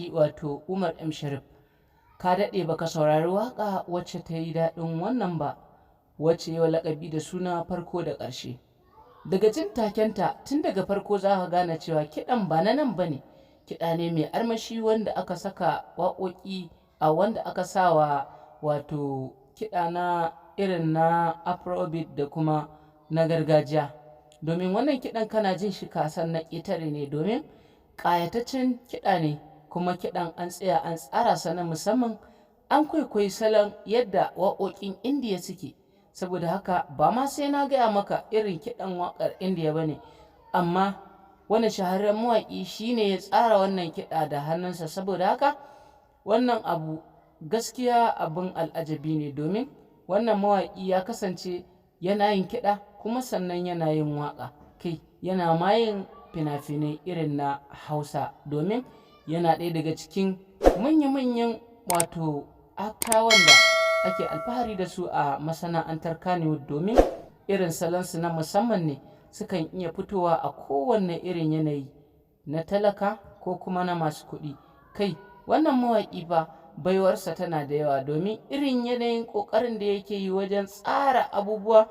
Alhaji wato Umar M Sharif. Ka daɗe baka saurari waƙa wacce ta yi daɗin wannan ba, wacce yau laƙabi da suna farko da ƙarshe. Daga jin takenta tun daga farko za ka gane cewa kiɗan ba na nan ba ne, kiɗa ne mai armashi wanda aka saka waƙoƙi a wanda aka sawa wato kiɗa na irin na afrobeat da kuma na gargajiya. Domin wannan kiɗan kana jin shi kasan na ƙetare ne, domin ƙayataccen kiɗa ne, kuma kiɗan an tsaya an tsara sa na musamman, an kwaikwayi salon yadda waƙoƙin indiya suke. Saboda haka ba ma sai na gaya maka irin kiɗan waƙar indiya ba ne, amma wani shahararren mawaƙi shi ne ya tsara wannan kiɗa da hannunsa. Saboda haka wannan abu gaskiya abin al'ajabi ne, domin wannan mawaƙi ya kasance yana yin kiɗa kuma sannan yana yin waƙa, kai yana ma yin fina-finai irin na Hausa, domin yana ɗaya daga cikin manya-manyan wato aktawan da ake alfahari da su a masana'antar Kannywood, domin irin salonsu na musamman ne, sukan iya fitowa a kowanne irin yanayi, na talaka ko kuma na masu kuɗi. Kai wannan mawaƙi ba baiwarsa tana da yawa, domin irin yanayin ƙoƙarin da yake yi wajen tsara abubuwa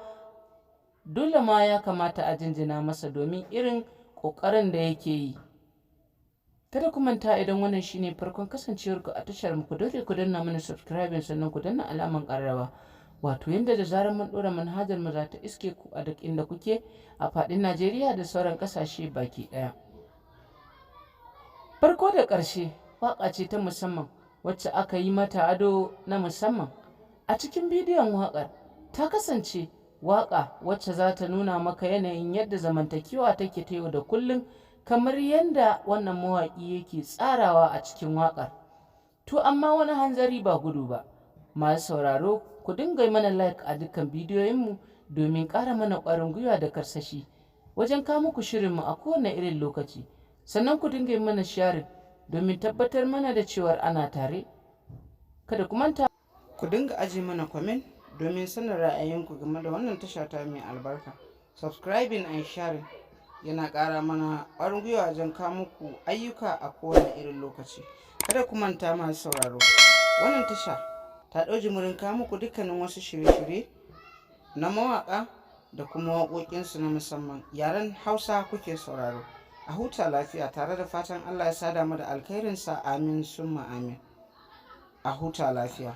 dole ma ya kamata a jinjina masa, domin irin ƙoƙarin da yake yi. Kada ku manta, idan wannan shine farkon kasancewarku a tashar mu, ku dole ku danna mana subscribing, sannan ku danna alaman ƙararrawa, wato yanda da zarar mun ɗora manhajar mu za ta iske ku a duk inda kuke a faɗin Najeriya da sauran ƙasashe baki ɗaya. Farko da ƙarshe waƙa ce ta musamman wacce aka yi mata ado na musamman. A cikin bidiyon waƙar ta kasance waƙa wacce za ta nuna maka yanayin yadda zamantakewa take ta yau da kullum, kamar yadda wannan mawaƙi yake tsarawa a cikin waƙar. To amma wani hanzari ba gudu ba, masu sauraro ku dinga mana like a dukkan bidiyoyinmu domin ƙara mana ƙwarin gwiwa da karsashi wajen kawo muku shirinmu a kowane irin lokaci. Sannan ku dinga mana sharing domin tabbatar mana da cewar ana tare. Kada ku manta ku dinga aje mana comment domin sanin ra'ayinku game da wannan tasha ta mai albarka. Subscribing and sharing yana ƙara mana ƙwarin gwiwa wajen kawo muku ayyuka a kowane irin lokaci. Kada ku manta masu sauraro, wannan tasha ta ɗau jimurin kawo muku dukkanin wasu shirye-shirye na mawaƙa da kuma waƙoƙinsu na musamman. Yaren Hausa kuke sauraro. A huta lafiya, tare da fatan Allah ya sada mu da alkhairinsa. Amin summa amin. A huta lafiya.